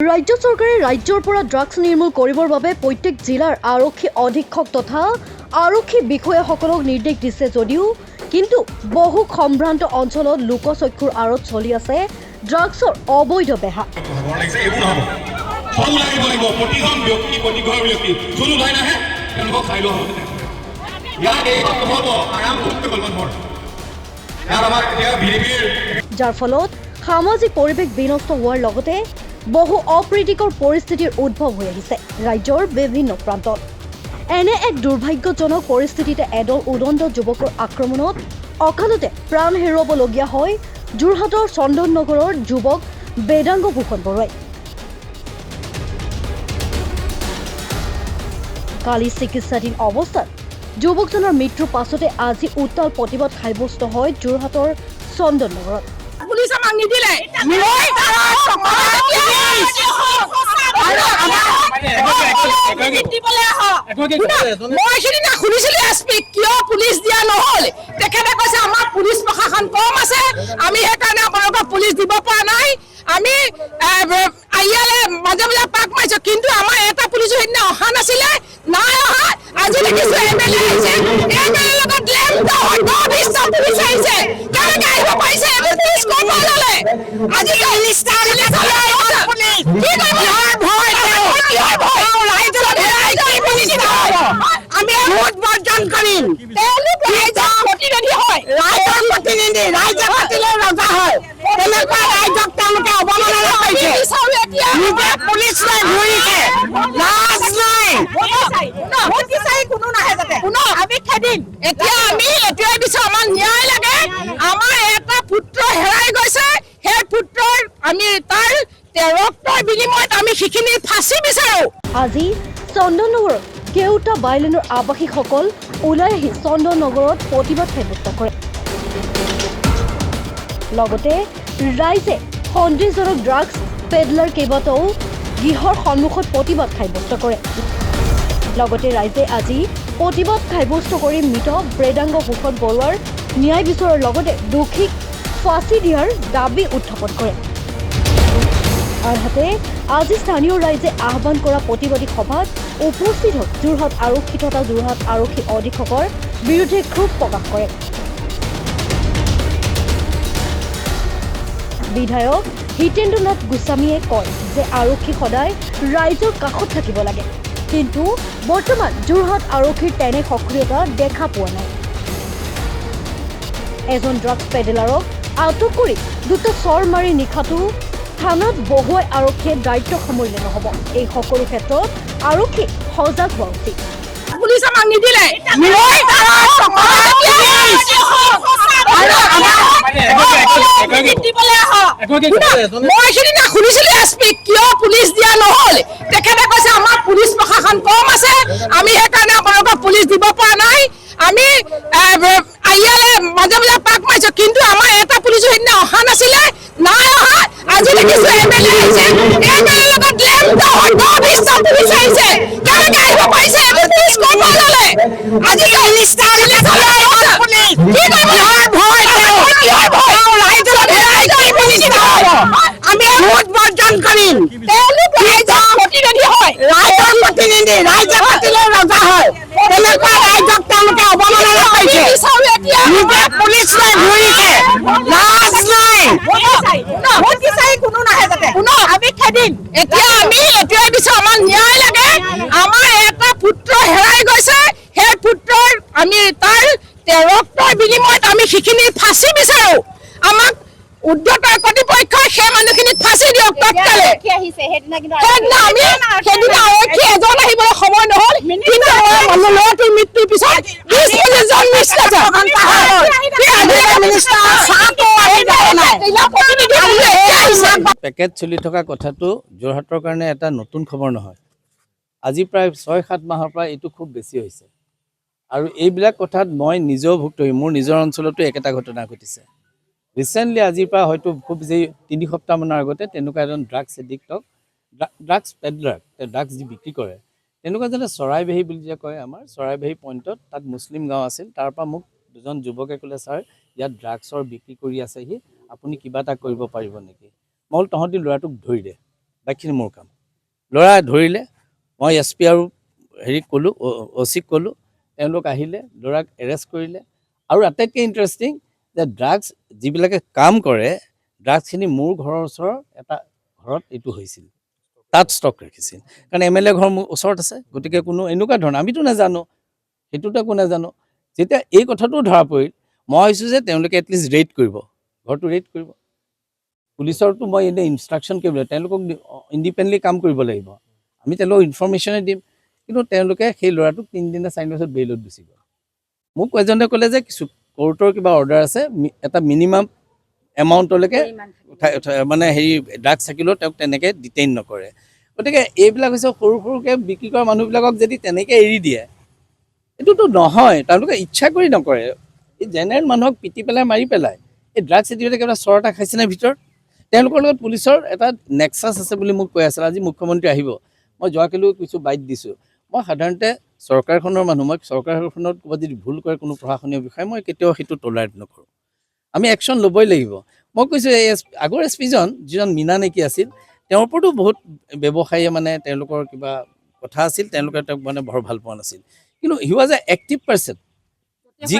ৰাজ্য চৰকাৰে ৰাজ্যৰ পৰা ড্ৰাগছ নিৰ্মূল কৰিবৰ বাবে প্ৰত্যেক জিলাৰ আৰক্ষী অধীক্ষক তথা আৰক্ষী বিষয়াসকলক নিৰ্দেশ দিছে যদিও কিন্তু বহু সম্ভ্ৰান্ত অঞ্চলত লোকচক্ষুৰ আঁৰত চলি আছে ড্ৰাগছৰ অবৈধ বেহা। যাৰ ফলত সামাজিক পৰিৱেশ বিনষ্ট হোৱাৰ লগতে বহু অপ্ৰীতিকৰ পৰিস্থিতিৰ উদ্ভৱ হৈ আহিছে ৰাজ্যৰ বিভিন্ন প্ৰান্তত। এনে এক দুৰ্ভাগ্যজনক পৰিস্থিতিতে এদল উদণ্ড যুৱকৰ আক্ৰমণত অকালতে প্ৰাণ হেৰুৱাবলগীয়া হয় যোৰহাটৰ চন্দননগৰৰ যুৱক বেদাংগ ভূষণ বৰুৱাই। কালি চিকিৎসাধীন অৱস্থাত যুৱকজনৰ মৃত্যুৰ পাছতে আজি উত্তাল প্ৰতিবাদ সাব্যস্ত হয় যোৰহাটৰ চন্দননগৰত। পুলিচ আমাক নিদিলে মই সিদিনা শুনিছিলো এছপিক কিয় পুলিচ দিয়া নহল। তেখেতে কৈছে আমাৰ পুলিচ প্ৰশাসন কম আছে, আমি সেইকাৰণে আপোনালোকক পুলিচ দিব পৰা নাই। আমি ইয়ালে মাজে মাজে পাক মাৰিছো, কিন্তু আমাৰ এটা পুলিচো সেইদিনা অহা নাছিলে, নাই অহা। আজি দেখিছো এমএলএ আহিছে, এমএলএ লগত পুলিচ আহিছে, কেনেকে আহিব পাৰিছে? পুলিচ ক'ৰ পৰা ল'লে? আজিকালি লিষ্টাৰ কি আমি ভোট বৰ্জন কৰিম। প্ৰতিনিধি হয়, ৰাইজৰ প্ৰতিনিধি, ৰাইজে পাতিলে ৰজা হয়। তেনেকুৱা ৰাইজক তেওঁলোকে অৱমাননা কৰিছে। নিজে পুলিচ লৈ ঘূৰিছে, লাজ নাই। এতিয়া আমি এইটোৱে বিচাৰো, আমাৰ ন্যায় লাগে। আমাৰ এটা পুত্ৰ হেৰাই গৈছে, সেই পুত্ৰৰ আমি তাৰ ৰক্তৰ বিনিময়ত আমি সেইখিনি ফাঁচি বিচাৰো। আজি চন্দননগৰত কেওটা বাইলেনৰ আৱাসীসকল ওলাই আহি চন্দননগৰত প্ৰতিবাদ সাব্যস্ত কৰে। লগতে ৰাইজে সন্দেহজনক ড্ৰাগছ পেডলাৰ কেইবাটাও গৃহৰ সন্মুখত প্ৰতিবাদ সাব্যস্ত কৰে। লগতে ৰাইজে আজি প্ৰতিবাদ সাব্যস্ত কৰি মৃত বেদাংগ ভূষণ বৰুৱাৰ ন্যায় বিচৰাৰ লগতে দোষীক ফাঁচি দিয়াৰ দাবী উত্থাপন কৰে। আনহাতে আজি স্থানীয় ৰাইজে আহ্বান কৰা প্ৰতিবাদী সভাত উপস্থিত হৈ যোৰহাট আৰক্ষী তথা যোৰহাট আৰক্ষী অধীক্ষকৰ বিৰুদ্ধে ক্ষোভ প্ৰকাশ কৰে। বিধায়ক হিতেন্দ্ৰ নাথ গোস্বামীয়ে কয় যে আৰক্ষী সদায় ৰাইজৰ কাষত থাকিব লাগে, কিন্তু বৰ্তমান যোৰহাট আৰক্ষীৰ তেনে সক্ৰিয়তা দেখা পোৱা নাই। এজন ড্ৰাগছ পেডেলাৰক আটক কৰি দুটা চৰ মাৰি নিশাটো থানাত বহুৱাই আৰক্ষীয়ে দায়িত্ব সামৰিলে নহ'ব। এই সকলো ক্ষেত্ৰত আৰক্ষী সজাগ হোৱা উচিত। পুলিচ আমাক নিদিলে মই সিদিনা শুনিছিলো এছপিক কিয় পুলিচ দিয়া নহল। তেখেতে কৈছে আমাৰ পুলিচ প্ৰশাসন কম আছে, আমি সেইকাৰণে আপোনালোকক পুলিচ দিব পৰা নাই। আমি ইয়ালে মাজে মাজে পাক মাৰিছো, কিন্তু আমাৰ এটা পুলিচো সেইদিনা অহা নাছিলে, নাই অহা। আজি দেখিছো এমএলএ আহিছে, এমএলএ লগত পুলিচ আহিছে, কেনেকে আহিব পাৰিছে? পুলিচ ক'ৰ পৰা ল'লে? আজিকালি লিষ্টাৰ আমি ভোট বৰ্জন কৰিম। প্ৰতিনিধি হয়, ৰাইজৰ প্ৰতিনিধি, ৰাইজে পাতিলে ৰজা হয়। তেনেকুৱা ৰাইজক তেওঁলোকে অৱমাননা কৰিছে। নিজে পুলিচ লৈ ঘূৰিছে, লাজ নাই। এতিয়া আমি এইটোৱে বিচাৰো, আমাৰ ন্যায় লাগে। আমাৰ এটা পুত্ৰ হেৰাই গৈছে, সেই পুত্ৰৰ আমি তাৰ ৰক্তৰ বিনিময়ত আমি সেইখিনি ফাঁচি বিচাৰো। আমাক উদ্ধতৰ কৰ্তৃপক্ষই সেই মানুহখিনিক ফাঁচি দিয়ক তৎকালে। সেইদিনা আৰক্ষী এজন আহিবলৈ সময় নহল, কিন্তু ল'ৰাটোৰ মৃত্যুৰ পিছত পেকেট চলি থকা কথাটো যোৰহাটৰ কাৰণে এটা নতুন খবৰ নহয়। আজি প্ৰায় ৬-৭ মাহৰ পৰা এইটো খুব বেছি হৈছে, আৰু এইবিলাক কথাত মই নিজেও ভুক্তভোগী। মোৰ নিজৰ অঞ্চলতো একেটা ঘটনা ঘটিছে। ৰিচেণ্টলি আজিৰ পৰা হয়তো খুব যে ৩ সপ্তাহমানৰ আগতে তেনেকুৱা এজন ড্ৰাগছ এডিক্টক, ড্ৰাগছ পেডলাৰ, ড্ৰাগছ যি বিক্ৰী কৰে, তেনেকুৱা যেনে চৰাইবাহী বুলি যে কয়, আমাৰ চৰাইবাহী পইণ্টত তাত মুছলিম গাঁও আছিল। তাৰ পৰা মোক দুজন যুৱকে ক'লে, ছাৰ ইয়াত ড্ৰাগছৰ বিক্ৰী কৰি আছেহি, আপুনি কিবা এটা কৰিব পাৰিব নেকি? মই বোলো তহঁতি ল'ৰাটোক ধৰি দে, বাকীখিনি মোৰ কাম। ল'ৰা ধৰিলে, মই SP আৰু হেৰিক ক'লোঁ, OC-ক ক'লোঁ, তেওঁলোক আহিলে, ল'ৰাক এৰেষ্ট কৰিলে। আৰু আটাইতকৈ ইণ্টাৰেষ্টিং যে ড্ৰাগছ যিবিলাকে কাম কৰে, ড্ৰাগছখিনি মোৰ ঘৰৰ ওচৰৰ এটা ঘৰত এইটো হৈছিল, তাত ষ্টক ৰাখিছিল। কাৰণ MLA ঘৰ মোৰ ওচৰত আছে, গতিকে কোনো এনেকুৱা ধৰণৰ আমিতো নাজানো, সেইটোতো একো নাজানো। যেতিয়া এই কথাটো ধৰা পৰিল, মই ভাবিছোঁ যে তেওঁলোকে এটলিষ্ট ৰেইড কৰিব, ঘৰটো ৰেইড কৰিব। পুলিচৰতো মই এনেই ইনষ্ট্ৰাকশ্যন কৰিব লাগিব, তেওঁলোকক ইণ্ডিপেণ্ডেণ্টলি কাম কৰিব লাগিব, আমি তেওঁলোকক ইনফৰ্মেশ্যনে দিম। কিন্তু তেওঁলোকে সেই ল'ৰাটোক 3 দিন নে 4 দিনৰ পিছত বেইলত গুচি গ'ল। মোক এজনে ক'লে যে কিছু কোৰ্টৰ কিবা অৰ্ডাৰ আছে, এটা মিনিমাম এমাউণ্টলৈকে মানে হেৰি ড্ৰাগছ থাকিলেও তেওঁক তেনেকৈ ডিটেইন নকৰে। গতিকে এইবিলাক হৈছে সৰু সৰুকৈ বিক্ৰী কৰা মানুহবিলাকক যদি তেনেকৈ এৰি দিয়ে, এইটোতো নহয়, তেওঁলোকে ইচ্ছা কৰি নকৰে। এই জেনেৰেল মানুহক পিটি পেলাই মাৰি পেলায়। এই ড্ৰাগছ এটিতে কিবা চৰ এটা খাইছেনে ভিতৰত? তেওঁলোকৰ লগত পুলিচৰ এটা নেক্সাছ আছে বুলি মোক কৈ আছিল। আজি মুখ্যমন্ত্ৰী আহিব, মই যোৱাকালিও কিছু বাইট দিছোঁ। মই সাধাৰণতে চৰকাৰখনৰ মানুহ, মই চৰকাৰখনত ক'ৰবাত যদি ভুল কৰে কোনো প্ৰশাসনীয় বিষয়ে, মই কেতিয়াও সেইটো টলাৰেট নকৰোঁ। আমি একশ্যন ল'বই লাগিব। মই কৈছোঁ এই আগৰ SP-জন যিজন মীনা নেকি আছিল, তেওঁৰ ওপৰতো বহুত ব্যৱসায়ীয়ে মানে তেওঁলোকৰ কিবা কথা আছিল, তেওঁলোকে তেওঁক মানে বৰ ভাল পোৱা নাছিল। কিন্তু he was a active person. যি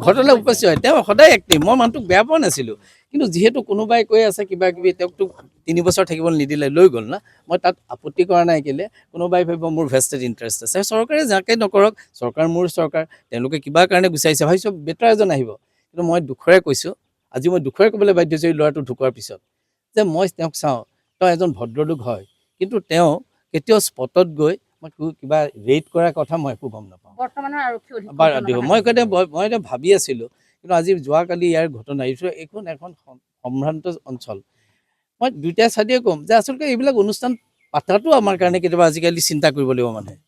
ঘটনা উপস্থিত হয়, তেওঁ সদায় এক্টিভ। মই মানুহটোক বেয়া পোৱা নাছিলোঁ, কিন্তু যিহেতু কোনোবাই কৈ আছে কিবা কিবি, তেওঁকতো 3 বছৰ থাকিবলৈ নিদিলে, লৈ গ'ল না। মই তাত আপত্তি কৰা নাই, কেলৈ কোনোবাই ভাবিব মোৰ ভেষ্টেড ইণ্টাৰেষ্ট আছে। চৰকাৰে যাকে নকৰক, চৰকাৰ মোৰ চৰকাৰ, তেওঁলোকে কিবা কাৰণে গুচাইছে, ভাবিছোঁ বেটাৰ এজন আহিব। কিন্তু মই দুখৰে কৈছোঁ, আজি মই দুখৰে ক'বলৈ বাধ্য হৈছোঁ এই ল'ৰাটো ঢুকোৱাৰ পিছত, যে মই তেওঁক চাওঁ, তেওঁ এজন ভদ্ৰলোক হয়, কিন্তু তেওঁ কেতিয়াও স্পটত গৈ মই কিবা ৰেইড কৰাৰ কথা মই একো গম নাপাওঁ। মই এতিয়া ভাবি আছিলোঁ, কিন্তু আজি যোৱাকালি ইয়াৰ ঘটনা, এইখন এখন সম্ভ্ৰান্ত অঞ্চল। মই দুইটা চাইডে ক'ম যে আচলতে এইবিলাক অনুষ্ঠান পাতাটো আমাৰ কাৰণে কেতিয়াবা আজিকালি চিন্তা কৰিব লাগিব মানুহে।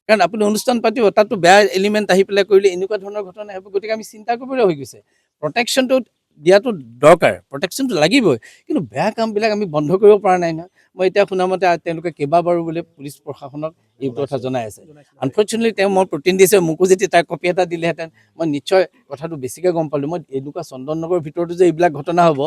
কাৰণ আপুনি অনুষ্ঠান পাতিব, তাততো বেয়া এলিমেণ্ট আহি পেলাই কৰিলে এনেকুৱা ধৰণৰ ঘটনা হ'ব। গতিকে আমি চিন্তা কৰিবলৈ হৈ গৈছে। প্ৰটেকশ্যনটো দিয়াটো দৰকাৰ, প্ৰটেকশ্যনটো লাগিবই, কিন্তু বেয়া কামবিলাক আমি বন্ধ কৰিব পৰা নাই নহয়। মই এতিয়া শুনামতে তেওঁলোকে কেইবাবাৰো বোলে পুলিচ প্ৰশাসনক এই কথা জনাই আছে। আনফৰ্চুনেটলি মই প্ৰতিনিধি দিছোঁ, মোকো যদি তাৰ কপি এটা দিলেহেঁতেন মই নিশ্চয় কথাটো বেছিকৈ গম পালোঁ। মই এনেকুৱা চন্দননগৰৰ ভিতৰতো যে এইবিলাক ঘটনা হ'ব,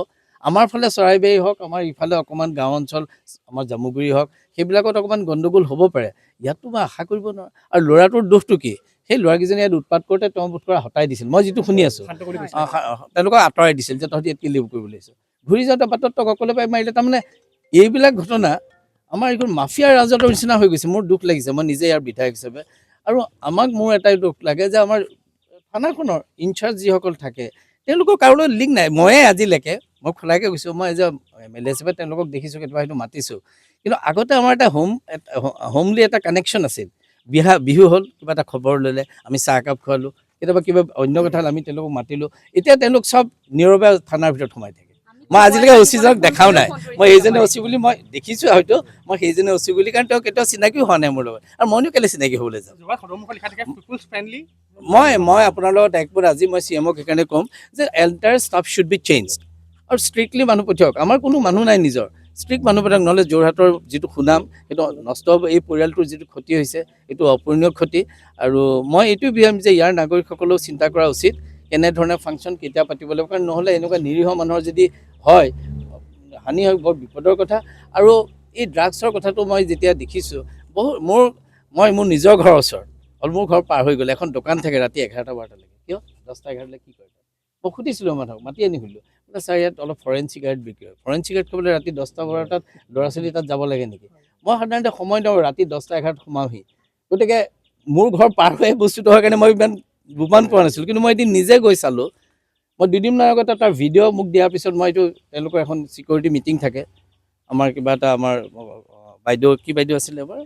আমাৰ ফালে চৰাইবাৰী হওক, আমাৰ ইফালে অকণমান গাঁও অঞ্চল, আমাৰ জামুগুৰি হওক, সেইবিলাকত অকণমান গণ্ডগোল হ'ব পাৰে, ইয়াততো মই আশা কৰিব নোৱাৰোঁ। আৰু ল'ৰাটোৰ দোষটো কি? সেই ল'ৰাকেইজনে ইয়াত উৎপাত কৰোঁতে তেওঁ বোধ কৰা হটাই দিছিল, মই যিটো শুনি আছোঁ, তেওঁলোকক আঁতৰাই দিছিল যে তহঁতি ইয়াত কি লিভ কৰিব লাগিছে। ঘূৰি যাওঁতে বাটত তক অকলে পাই মাৰিলে। তাৰমানে এইবিলাক ঘটনা আমাৰ এইখন মাফিয়া ৰাজত্বৰ নিচিনা হৈ গৈছে। মোৰ দুখ লাগিছে, মই নিজে ইয়াৰ বিধায়ক হিচাপে। আৰু মোৰ এটাই দুখ লাগে যে আমাৰ থানাখনৰ ইনচাৰ্জ যিসকল থাকে, তেওঁলোকৰ কাৰোলৈ লিংক নাই। ময়ে আজিলৈকে মই খোলাকৈ কৈছোঁ, মই এজ MLA হিচাপে তেওঁলোকক দেখিছোঁ, কেতিয়াবা সেইটো মাতিছোঁ, কিন্তু আগতে আমাৰ এটা হোমলি এটা কানেকশ্যন আছিল। বিহু হ'ল, কিবা এটা খবৰ ল'লে আমি চাহ একাপ খোৱালোঁ, কেতিয়াবা কিবা অন্য কথা হ'ল আমি তেওঁলোকক মাতিলোঁ। এতিয়া তেওঁলোক চব নীৰৱে থানাৰ ভিতৰত সোমাই থাকে। মই আজিলৈকে OC-জনক দেখাও নাই। মই এইজনে OC বুলি মই দেখিছোঁ, হয়তো মই সেইজনে OC বুলি, কাৰণ তেওঁ কেতিয়াও চিনাকিও হোৱা নাই মোৰ লগত। আৰু মইনো কেলৈ চিনাকি হ'বলৈ যাম? মই আপোনাৰ লগত একমত। আজি মই CM-ক সেইকাৰণে ক'ম যে entire staff should be changed, আৰু ষ্ট্ৰিক্টলি মানুহ পঠিয়াওক। আমাৰ কোনো মানুহ নাই নিজৰ, ষ্ট্ৰিক্ট মানুহ পঠিয়াওক, নহ'লে যোৰহাটৰ যিটো সুনাম সেইটো নষ্ট হ'ব। এই পৰিয়ালটোৰ যিটো ক্ষতি হৈছে, এইটো অপূৰণীয় ক্ষতি। আৰু মই এইটোৱে বিচাৰিম যে ইয়াৰ নাগৰিকসকলেও চিন্তা কৰা উচিত, কেনেধৰণে ফাংচন কেতিয়া পাতিব লাগিব, কাৰণ নহ'লে এনেকুৱা নিৰীহ মানুহৰ যদি হয় হানি হয়, বৰ বিপদৰ কথা। আৰু এই ড্ৰাগছৰ কথাটো মই যেতিয়া দেখিছোঁ, মই মোৰ নিজৰ ঘৰৰ ওচৰত হ'ল, মোৰ ঘৰ পাৰ হৈ গ'লে এখন দোকান থাকে ৰাতি 11টা-12টালৈকে। কিয় 10টা-11টালৈ কি কৰে? মই সুধিছিলোঁ মানুহক, মাতি আনি সুধিলোঁ, ছাৰ ইয়াত অলপ ফৰেইন চিগাৰেট বিক্ৰী হয়, ফৰেইন চিগাৰেট খাবলৈ ৰাতি 10টা-12টাত ল'ৰা ছোৱালী তাত যাব লাগে নেকি? মই সাধাৰণতে সময় দিওঁ, ৰাতি 10টা-11টাত সোমাওহি। গতিকে মোৰ ঘৰ পাৰ হৈ বস্তুটো হয় কাৰণে মই ইমান গুমান পোৱা নাছিলোঁ, কিন্তু মই এদিন নিজে গৈ চালোঁ। মই 2দিনমানৰ আগতে তাৰ ভিডিঅ' মোক দিয়াৰ পিছত মই এইটো তেওঁলোকৰ এখন ছিকিউৰিটি মিটিং থাকে, আমাৰ কিবা এটা আমাৰ বাইদেউ কি বাইদেউ আছিলে এবাৰ,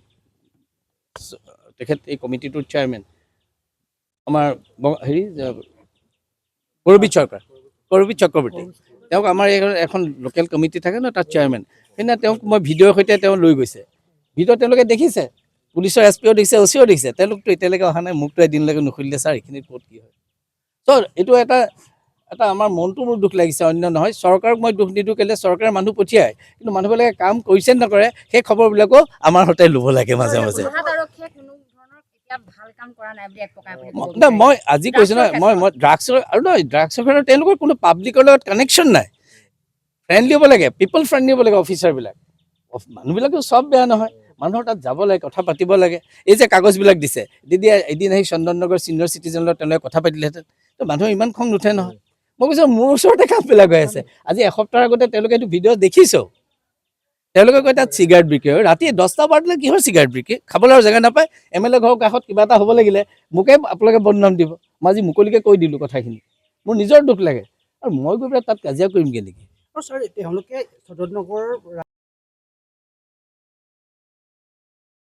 তেখেত এই কমিটিটোৰ চেয়াৰমেন, আমাৰ হেৰি কৰবী চক্ৰৱৰ্তী, তেওঁক আমাৰ এখন লোকেল কমিটি থাকে ন, তাত চেয়াৰমেন। সেইদিনা তেওঁক মই ভিডিঅ'ৰ সৈতে তেওঁ লৈ গৈছে। ভিডিঅ' তেওঁলোকে দেখিছে, পুলিচৰ SP-ও দেখিছে, OC-ও দেখিছে। তেওঁলোকতো এতিয়ালৈকে অহা নাই, মোকতো এদিনলৈকে নুসুধিলে ছাৰ এইখিনিত ক'ত কি হয়। চ' এইটো এটা আমাৰ মনটো মোৰ দুখ লাগিছে, অন্য নহয়। চৰকাৰক মই দুখ নিদিওঁ, কেলৈ চৰকাৰে মানুহ পঠিয়ায়, কিন্তু মানুহবিলাকে কাম কৰিছে নকৰে সেই খবৰবিলাকো আমাৰ সৈতে ল'ব লাগে মাজে মাজে। মই আজি কৈছোঁ নহয়, মই ড্ৰাগছৰ আৰু নহয়, ড্ৰাগছৰ কাৰণে তেওঁলোকৰ কোনো পাব্লিকৰ লগত কানেকশ্যন নাই। ফ্ৰেণ্ডলি হ'ব লাগে, পিপল ফ্ৰেণ্ডলি হ'ব লাগে অফিচাৰবিলাক। মানুহবিলাকে চব বেয়া নহয়, মানুহৰ তাত যাব লাগে, কথা পাতিব লাগে। এই যে কাগজবিলাক দিছে, এদিন আহি চন্দননগৰ ছিনিয়ৰ চিটিজেনৰ লগত তেওঁলোকে কথা পাতিলেহেঁতেন, তো মানুহৰ ইমান খং নুঠে নহয়। মই কৈছোঁ মোৰ ওচৰতে কামবিলাক হৈ আছে। আজি এসপ্তাহৰ আগতে তেওঁলোকে এইটো ভিডিঅ' দেখিছোঁ, তেওঁলোকে কয় তাত চিগাৰেট বিক্ৰী হয়। ৰাতি 10টা বাজিলে কিহৰ চিগাৰেট বিক্ৰী? খাবলৈ আৰু জেগা নাপায়। MLA ঘৰৰ কাষত কিবা এটা হ'ব লাগিলে মোকে আপোনালোকে বদনাম দিব। মই আজি মুকলিকৈ কৈ দিলোঁ কথাখিনি, মোৰ নিজৰ দুখ লাগে। আৰু মই গৈ পেলাই তাত কাজিয়া কৰিমগৈ নেকি? ছাৰ তেওঁলোকে সদৰনগৰ